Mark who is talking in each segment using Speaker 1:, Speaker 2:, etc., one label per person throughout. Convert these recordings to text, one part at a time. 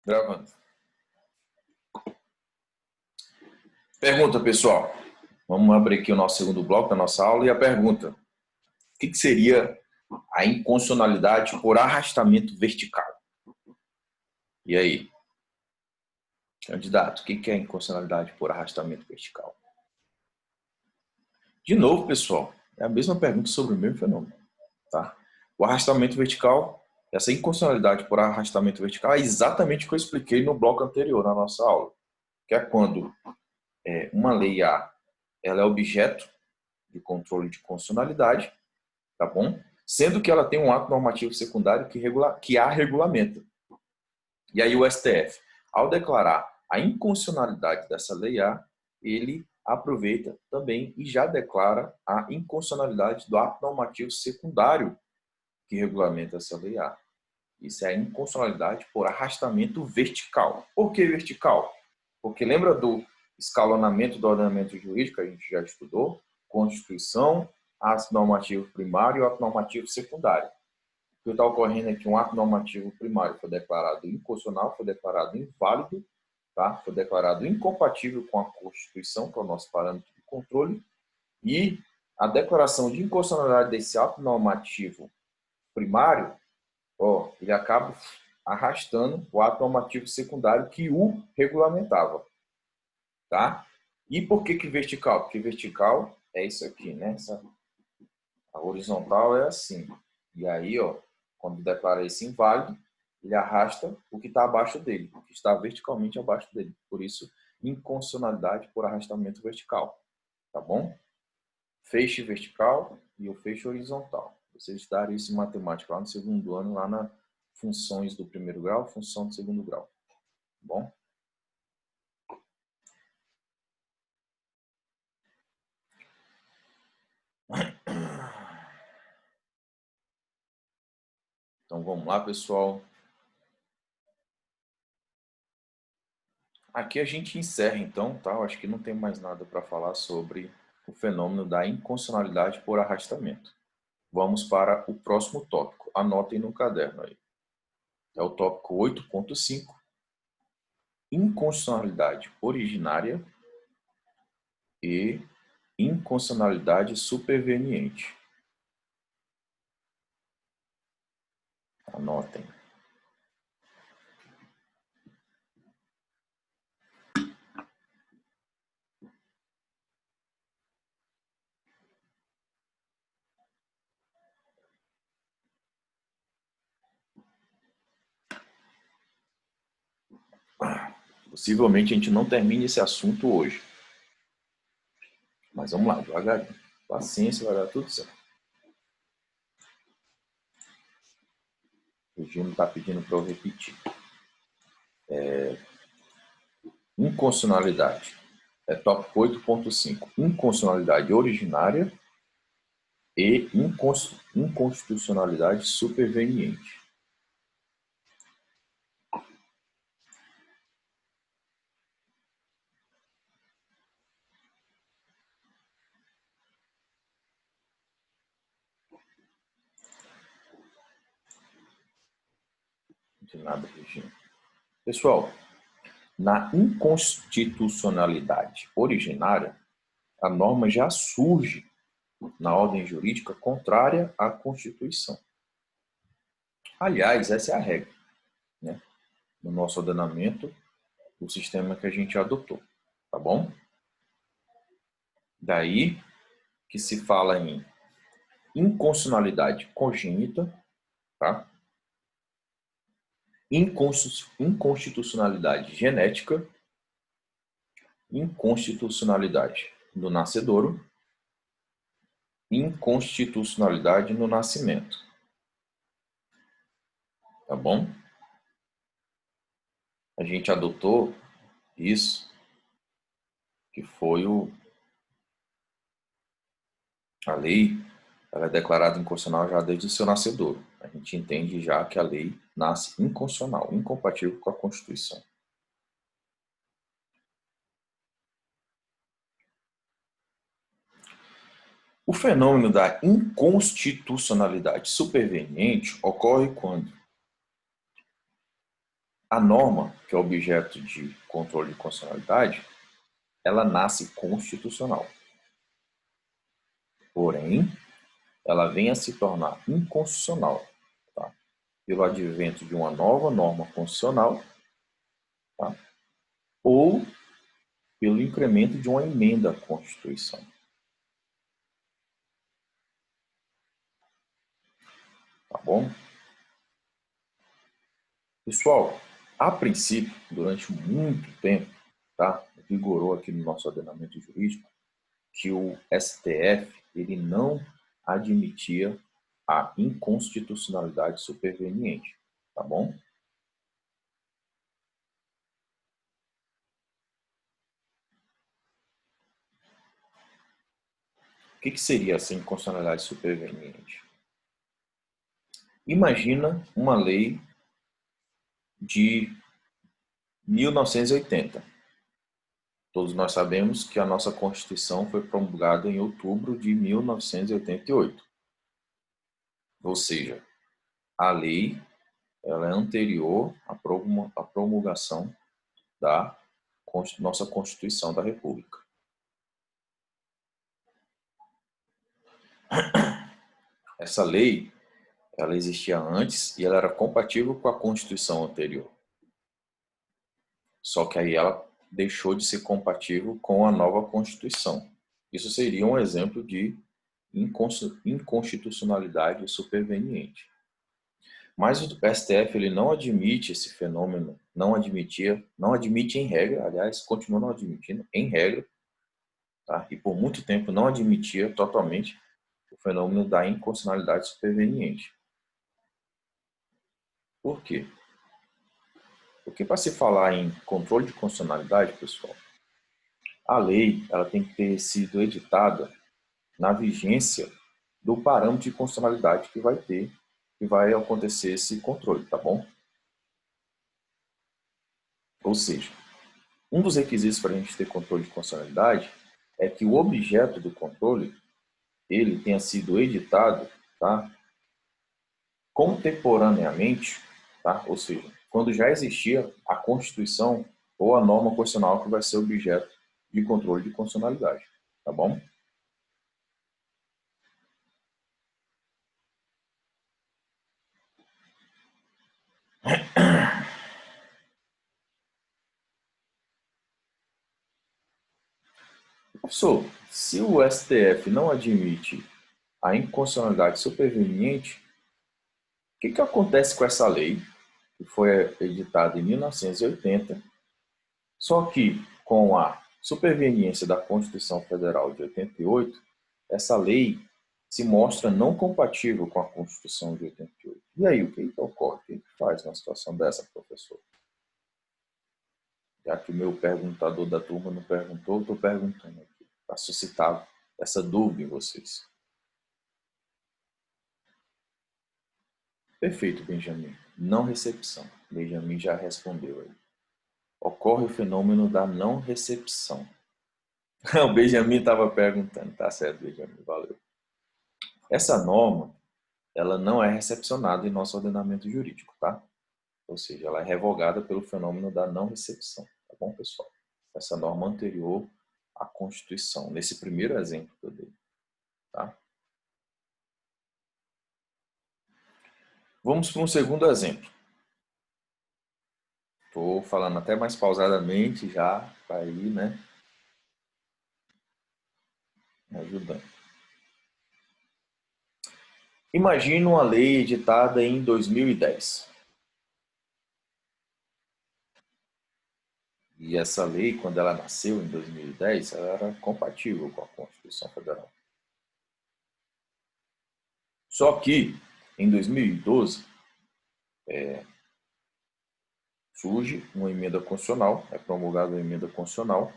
Speaker 1: Gravando. Pergunta, pessoal. Vamos abrir aqui o nosso segundo bloco da nossa aula e a pergunta. O que seria a inconstitucionalidade por arrastamento vertical? E aí? Candidato, o que é a inconstitucionalidade por arrastamento vertical? De novo, pessoal, é a mesma pergunta sobre o mesmo fenômeno. Tá? O arrastamento vertical, essa inconstitucionalidade por arrastamento vertical é exatamente o que eu expliquei no bloco anterior, na nossa aula. Que é quando uma lei A ela é objeto de controle de constitucionalidade, tá bom? Sendo que ela tem um ato normativo secundário que a regulamenta. E aí o STF, ao declarar a inconstitucionalidade dessa lei A, ele aproveita também e já declara a inconstitucionalidade do ato normativo secundário que regulamenta essa lei A. Isso é a inconstitucionalidade por arrastamento vertical. Por que vertical? Porque lembra do escalonamento do ordenamento jurídico que a gente já estudou? Constituição, ato normativo primário e ato normativo secundário. O que está ocorrendo é que um ato normativo primário foi declarado inconstitucional, foi declarado inválido, tá? Foi declarado incompatível com a Constituição, que é o nosso parâmetro de controle, e a declaração de inconstitucionalidade desse ato normativo primário, ele acaba arrastando o ato normativo secundário que o regulamentava. Tá? E por que vertical? Porque vertical é isso aqui, né? A horizontal é assim. E aí, quando declara esse inválido, ele arrasta o que está abaixo dele, o que está verticalmente abaixo dele. Por isso, inconstitucionalidade por arrastamento vertical. Tá bom? Feixe vertical e o feixe horizontal. Vocês estudaram isso em matemática lá no segundo ano, lá na funções do primeiro grau, função do segundo grau. Tá bom? Então vamos lá, pessoal. Aqui a gente encerra então, tá? Eu acho que não tem mais nada para falar sobre o fenômeno da inconstitucionalidade por arrastamento. Vamos para o próximo tópico. Anotem no caderno aí. É o tópico 8.5. Inconstitucionalidade originária e inconstitucionalidade superveniente. Anotem. Possivelmente a gente não termine esse assunto hoje. Mas vamos lá, devagarinho. Paciência, vai dar tudo certo. O Gino está pedindo para eu repetir. Inconstitucionalidade. É tópico 8.5. Inconstitucionalidade originária e inconstitucionalidade superveniente. De nada, Regina. Pessoal, na inconstitucionalidade originária, a norma já surge na ordem jurídica contrária à Constituição. Aliás, essa é a regra, né? No nosso ordenamento, o sistema que a gente adotou, tá bom? Daí que se fala em inconstitucionalidade congênita, tá? Inconstitucionalidade genética, inconstitucionalidade do nascedouro, inconstitucionalidade no nascimento. Tá bom? A gente adotou isso, que foi a lei, ela é declarada inconstitucional já desde o seu nascedouro. A gente entende já que a lei nasce inconstitucional, incompatível com a Constituição. O fenômeno da inconstitucionalidade superveniente ocorre quando A norma, que é objeto de controle de constitucionalidade, ela nasce constitucional. Porém, ela vem a se tornar inconstitucional, tá? Pelo advento de uma nova norma constitucional, tá? Ou pelo incremento de uma emenda à Constituição. Tá bom? Pessoal, a princípio, durante muito tempo, tá? Vigorou aqui no nosso ordenamento jurídico que o STF ele não admitia a inconstitucionalidade superveniente, tá bom? O que seria essa inconstitucionalidade superveniente? Imagina uma lei de 1980. Todos nós sabemos que a nossa Constituição foi promulgada em outubro de 1988. Ou seja, a lei ela é anterior à promulgação da nossa Constituição da República. Essa lei ela existia antes e ela era compatível com a Constituição anterior. Só que aí ela deixou de ser compatível com a nova Constituição. Isso seria um exemplo de inconstitucionalidade superveniente. Mas o STF ele não admite esse fenômeno, não admite em regra, aliás, continua não admitindo em regra, tá? E por muito tempo não admitia totalmente o fenômeno da inconstitucionalidade superveniente. Por quê? Porque para se falar em controle de constitucionalidade, pessoal, a lei ela tem que ter sido editada na vigência do parâmetro de constitucionalidade que vai acontecer esse controle, tá bom? Ou seja, um dos requisitos para a gente ter controle de constitucionalidade é que o objeto do controle ele tenha sido editado, tá, contemporaneamente, tá? Ou seja, quando já existia a Constituição ou a norma constitucional que vai ser objeto de controle de constitucionalidade, tá bom? Professor, se o STF não admite a inconstitucionalidade superveniente, o que acontece com essa lei, que foi editada em 1980, só que com a superveniência da Constituição Federal de 88, essa lei se mostra não compatível com a Constituição de 88. E aí, o que ocorre? O que faz numa situação dessa, professor? Já que o meu perguntador da turma não perguntou, eu estou perguntando aqui, para suscitar essa dúvida em vocês. Perfeito, Benjamin. Não recepção. Benjamin já respondeu aí. Ocorre o fenômeno da não recepção. O Benjamin estava perguntando, tá certo, Benjamin, valeu. Essa norma, ela não é recepcionada em nosso ordenamento jurídico, tá? Ou seja, ela é revogada pelo fenômeno da não recepção, tá bom, pessoal? Essa norma anterior à Constituição, nesse primeiro exemplo que eu dei, tá? Vamos para um segundo exemplo. Estou falando até mais pausadamente já, para ir, né, me ajudando. Imagina uma lei editada em 2010. E essa lei, quando ela nasceu em 2010, ela era compatível com a Constituição Federal. Só que, em 2012, surge uma emenda constitucional, é promulgada uma emenda constitucional,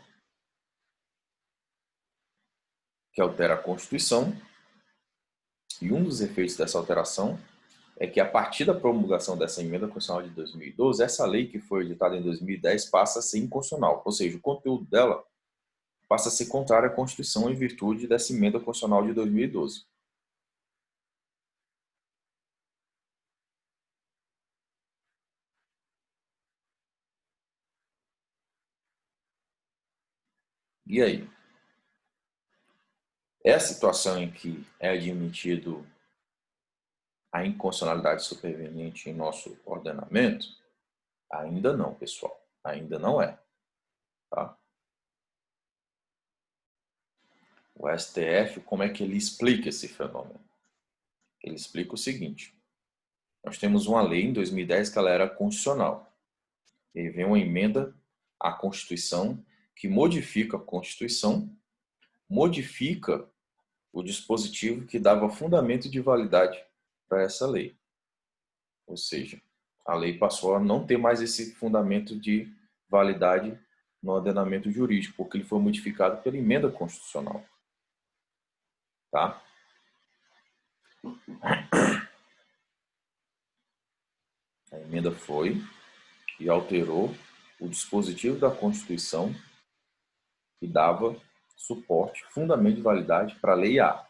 Speaker 1: que altera a Constituição, e um dos efeitos dessa alteração é que, a partir da promulgação dessa emenda constitucional de 2012, essa lei que foi editada em 2010 passa a ser inconstitucional, ou seja, o conteúdo dela passa a ser contrário à Constituição em virtude dessa emenda constitucional de 2012. E aí? É a situação em que é admitido a inconstitucionalidade superveniente em nosso ordenamento? Ainda não, pessoal. Ainda não é. Tá? O STF, como é que ele explica esse fenômeno? Ele explica o seguinte. Nós temos uma lei em 2010 que ela era constitucional. E vem uma emenda à Constituição que modifica a Constituição, modifica o dispositivo que dava fundamento de validade para essa lei. Ou seja, a lei passou a não ter mais esse fundamento de validade no ordenamento jurídico, porque ele foi modificado pela emenda constitucional. Tá? A emenda foi e alterou o dispositivo da Constituição que dava suporte, fundamento de validade para a Lei A.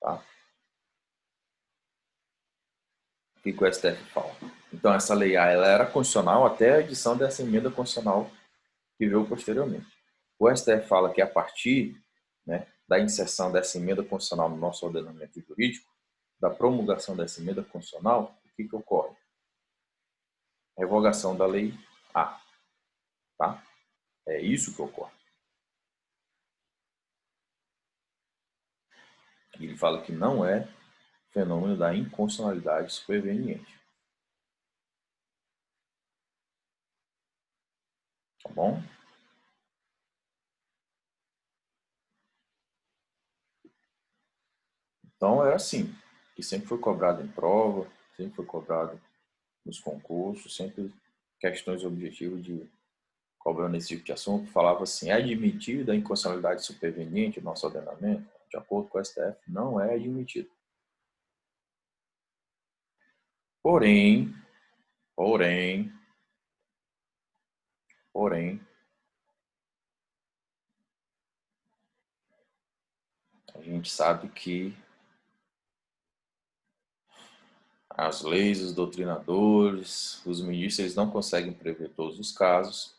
Speaker 1: Tá? O que o STF fala? Então, essa Lei A ela era constitucional até a edição dessa emenda constitucional que veio posteriormente. O STF fala que a partir, né, da inserção dessa emenda constitucional no nosso ordenamento jurídico, da promulgação dessa emenda constitucional, o que ocorre? Revogação da Lei A. Tá? É isso que ocorre. Ele fala que não é fenômeno da inconstitucionalidade superveniente. Tá bom? Então era assim, que sempre foi cobrado em prova, sempre foi cobrado nos concursos, sempre questões objetivas de cobrando esse tipo de assunto, falava assim, é admitida a inconstitucionalidade superveniente no nosso ordenamento? De acordo com o STF, não é admitido. Porém, porém, a gente sabe que as leis, os doutrinadores, os ministros, eles não conseguem prever todos os casos.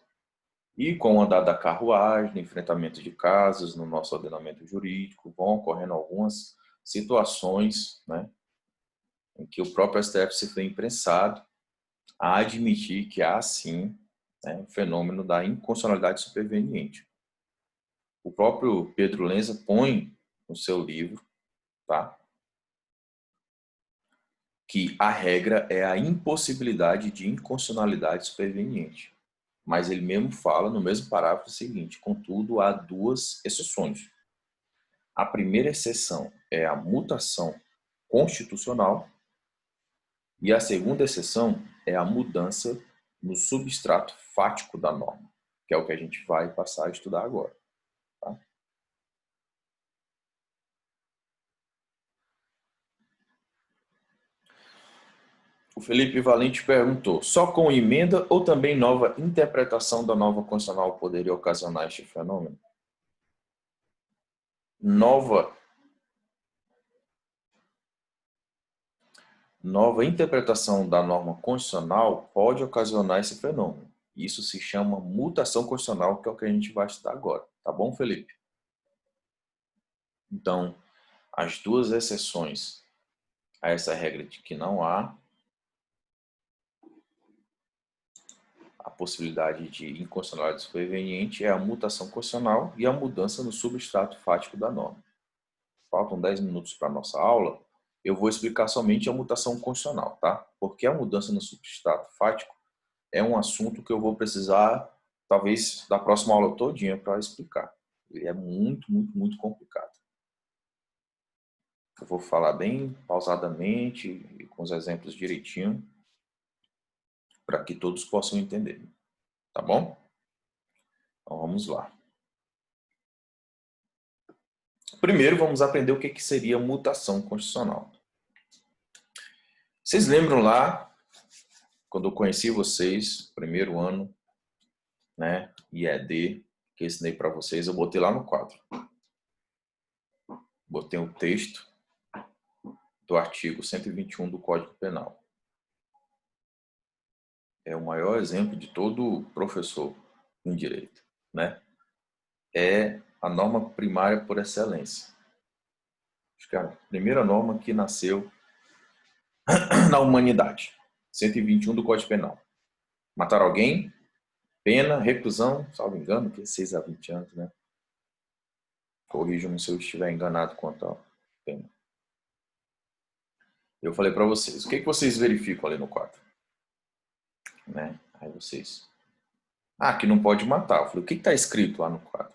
Speaker 1: E com o andar da carruagem, no enfrentamento de casos no nosso ordenamento jurídico, vão ocorrendo algumas situações, né, em que o próprio STF se foi imprensado a admitir que há, sim, né, o fenômeno da inconstitucionalidade superveniente. O próprio Pedro Lenza põe no seu livro, tá, que a regra é a impossibilidade de inconstitucionalidade superveniente. Mas ele mesmo fala no mesmo parágrafo o seguinte, contudo, há duas exceções. A primeira exceção é a mutação constitucional e a segunda exceção é a mudança no substrato fático da norma, que é o que a gente vai passar a estudar agora. Tá? O Felipe Valente perguntou, só com emenda ou também nova interpretação da norma constitucional poderia ocasionar este fenômeno? Nova interpretação da norma constitucional pode ocasionar esse fenômeno. Isso se chama mutação constitucional, que é o que a gente vai estudar agora. Tá bom, Felipe? Então, as duas exceções a essa regra de que não há a possibilidade de inconstitucionalidade superveniente é a mutação constitucional e a mudança no substrato fático da norma. Faltam 10 minutos para a nossa aula. Eu vou explicar somente a mutação constitucional, tá? Porque a mudança no substrato fático é um assunto que eu vou precisar, talvez, da próxima aula todinha para explicar. Ele é muito complicado. Eu vou falar bem pausadamente e com os exemplos direitinho para que todos possam entender. Tá bom? Então vamos lá. Primeiro vamos aprender o que seria mutação constitucional. Vocês lembram lá, quando eu conheci vocês, primeiro ano, né, IED, que eu ensinei para vocês, eu botei lá no quadro. Botei um texto do artigo 121 do Código Penal. É o maior exemplo de todo professor em direito, né? é a norma primária por excelência. Acho que é a primeira norma que nasceu na humanidade. 121 do Código Penal. Matar alguém, pena, reclusão, salvo engano, que é 6 a 20 anos, né? Corrijam-me se eu estiver enganado quanto à pena. Eu falei para vocês, o que vocês verificam ali no quadro? Né? Aí vocês... Ah, que não pode matar. Eu falei, o que está escrito lá no quadro?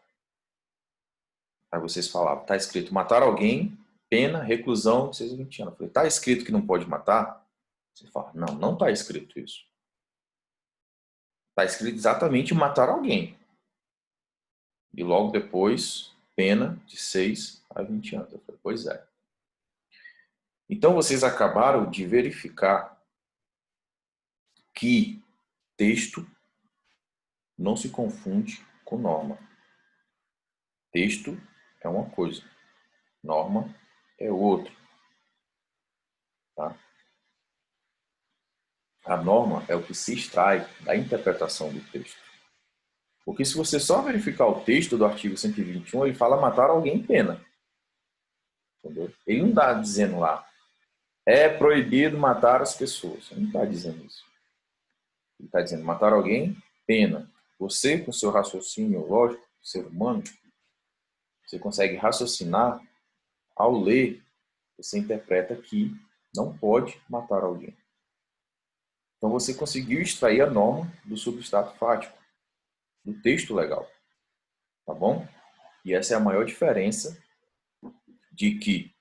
Speaker 1: Aí vocês falavam, está escrito matar alguém, pena, reclusão de 6 a 20 anos. Eu falei, está escrito que não pode matar? Você fala, não, não está escrito isso. Está escrito exatamente matar alguém. E logo depois, pena de 6 a 20 anos. Eu falei, pois é. Então vocês acabaram de verificar que texto não se confunde com norma. Texto é uma coisa, norma é outra. Tá? A norma é o que se extrai da interpretação do texto. Porque se você só verificar o texto do artigo 121, ele fala matar alguém em pena. Entendeu? Ele não está dizendo lá, é proibido matar as pessoas. Ele não está dizendo isso. Ele está dizendo matar alguém, pena. Você, com seu raciocínio lógico, ser humano, você consegue raciocinar, ao ler, você interpreta que não pode matar alguém. Então você conseguiu extrair a norma do substrato fático, do texto legal. Tá bom? E essa é a maior diferença de que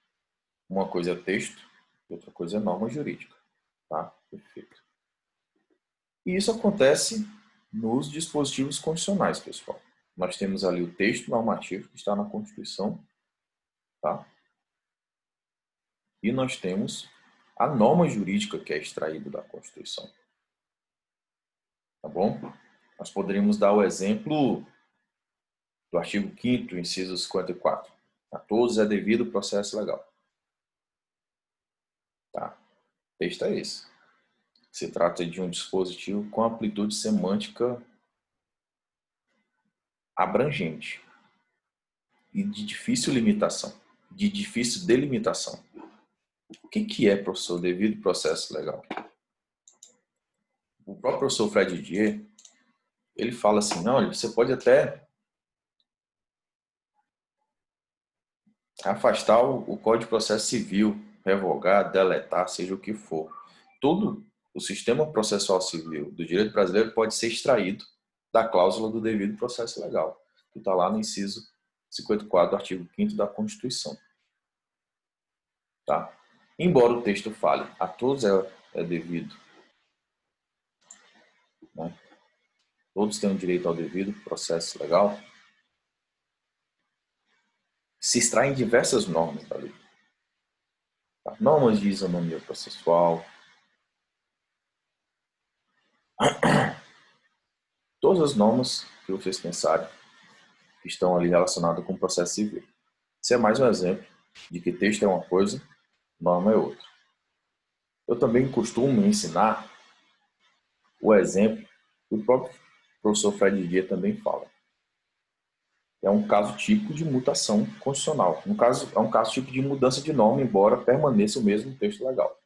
Speaker 1: uma coisa é texto e outra coisa é norma jurídica. Tá? Perfeito. E isso acontece nos dispositivos constitucionais, pessoal. Nós temos ali o texto normativo que está na Constituição, tá? E nós temos a norma jurídica que é extraída da Constituição. Tá bom? Nós poderíamos dar o exemplo do artigo 5º, inciso 54. A todos é devido o processo legal. Tá? O texto é esse. Se trata de um dispositivo com amplitude semântica abrangente e de difícil limitação, de difícil delimitação. O que é, professor, devido processo legal? O próprio professor Fred Dier, ele fala assim, não, olha, você pode até afastar o Código de Processo Civil, revogar, deletar, seja o que for. Todo o sistema processual civil do direito brasileiro pode ser extraído da cláusula do devido processo legal, que está lá no inciso 54 do artigo 5º da Constituição. Tá? Embora o texto fale, a todos é devido, né? Todos têm o direito ao devido processo legal, se extraem diversas normas dali. Tá? Normas de isonomia processual, todas as normas que vocês pensarem que estão ali relacionadas com o processo civil. Esse é mais um exemplo de que texto é uma coisa, norma é outra. Eu também costumo ensinar o exemplo que o próprio professor Fred Dier também fala. É um caso típico de mutação constitucional. É um caso típico de mudança de norma, embora permaneça o mesmo texto legal.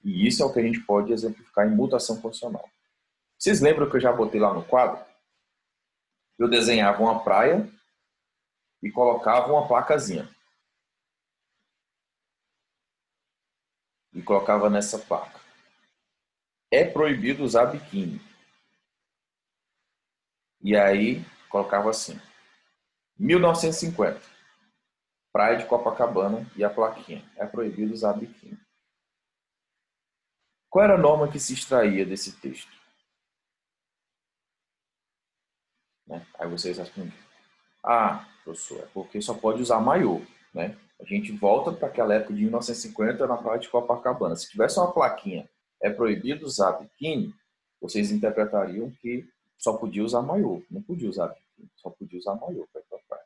Speaker 1: E isso é o que a gente pode exemplificar em mutação constitucional. Vocês lembram que eu já botei lá no quadro? Eu desenhava uma praia e colocava uma placazinha. E colocava nessa placa: é proibido usar biquíni. E aí colocava assim: 1950, praia de Copacabana, e a plaquinha: é proibido usar biquíni. Qual era a norma que se extraía desse texto? Né? Aí vocês respondem: ah, professor, é porque só pode usar maiô. Né? A gente volta para aquela época de 1950 na praia de Copacabana. Se tivesse uma plaquinha: é proibido usar biquíni, vocês interpretariam que só podia usar maiô, não podia usar biquíni, só podia usar maiô para ir para a praia.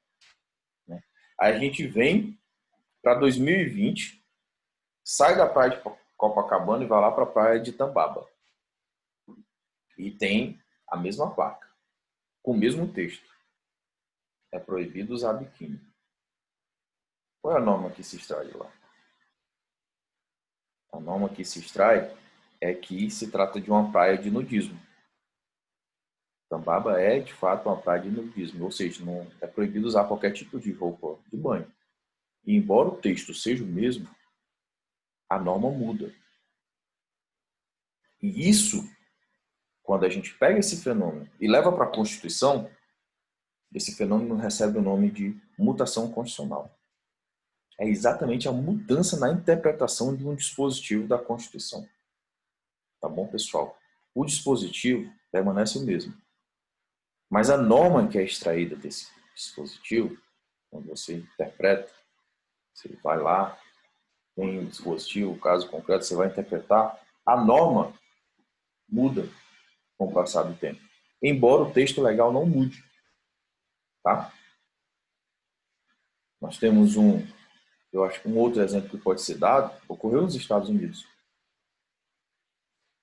Speaker 1: Né? Aí a gente vem para 2020, sai da praia de Copacabana e vai lá para a praia de Tambaba. E tem a mesma placa, com o mesmo texto. é proibido usar biquíni. Qual é a norma que se extrai de lá? A norma que se extrai é que se trata de uma praia de nudismo. Tambaba é, de fato, uma praia de nudismo, ou seja, não é proibido usar qualquer tipo de roupa de banho. E embora o texto seja o mesmo, a norma muda. E isso, quando a gente pega esse fenômeno e leva para a Constituição, esse fenômeno recebe o nome de mutação constitucional. É exatamente a mudança na interpretação de um dispositivo da Constituição. Tá bom, pessoal? O dispositivo permanece o mesmo. Mas a norma que é extraída desse dispositivo, quando você interpreta, você vai lá, tem o dispositivo, o caso concreto, você vai interpretar, a norma muda com o passar do tempo. Embora o texto legal não mude. Tá? Nós temos eu acho que um outro exemplo que pode ser dado, ocorreu nos Estados Unidos.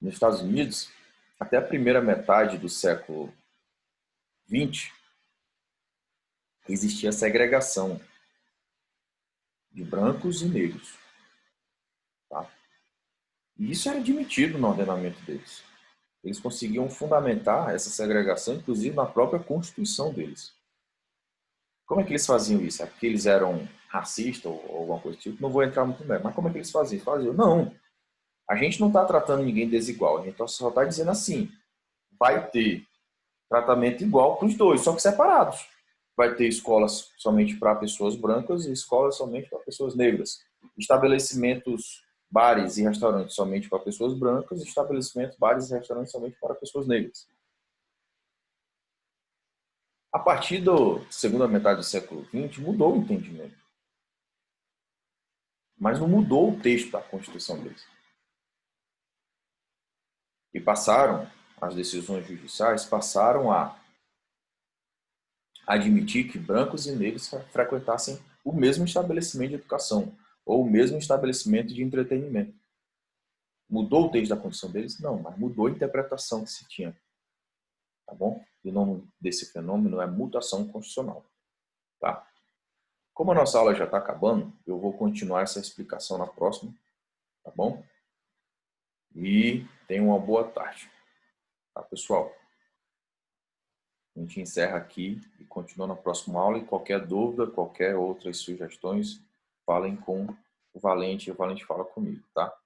Speaker 1: Nos Estados Unidos, até a primeira metade do século XX, existia segregação de brancos e negros. Tá? E isso era admitido no ordenamento deles. Eles conseguiam fundamentar essa segregação, inclusive na própria Constituição deles. Como é que eles faziam isso? É porque eles eram racistas ou alguma coisa do tipo? Não vou entrar muito bem, mas como é que eles faziam? Não, a gente não está tratando ninguém desigual, a gente só está dizendo assim, vai ter tratamento igual para os dois, só que separados. Vai ter escolas somente para pessoas brancas e escolas somente para pessoas negras. Estabelecimentos, bares e restaurantes somente para pessoas brancas, estabelecimentos, bares e restaurantes somente para pessoas negras. A partir da segunda metade do século XX, mudou o entendimento. Mas não mudou o texto da Constituição deles. E passaram, as decisões judiciais passaram a admitir que brancos e negros frequentassem o mesmo estabelecimento de educação ou o mesmo estabelecimento de entretenimento. Mudou o texto da Constituição deles? Não, mas mudou a interpretação que se tinha. Tá bom? O nome desse fenômeno é mutação constitucional. Tá? Como a nossa aula já está acabando, eu vou continuar essa explicação na próxima. Tá bom? E tenham uma boa tarde. Tá, pessoal? A gente encerra aqui e continua na próxima aula. E qualquer dúvida, qualquer outras sugestões, falem com o Valente e o Valente fala comigo, tá?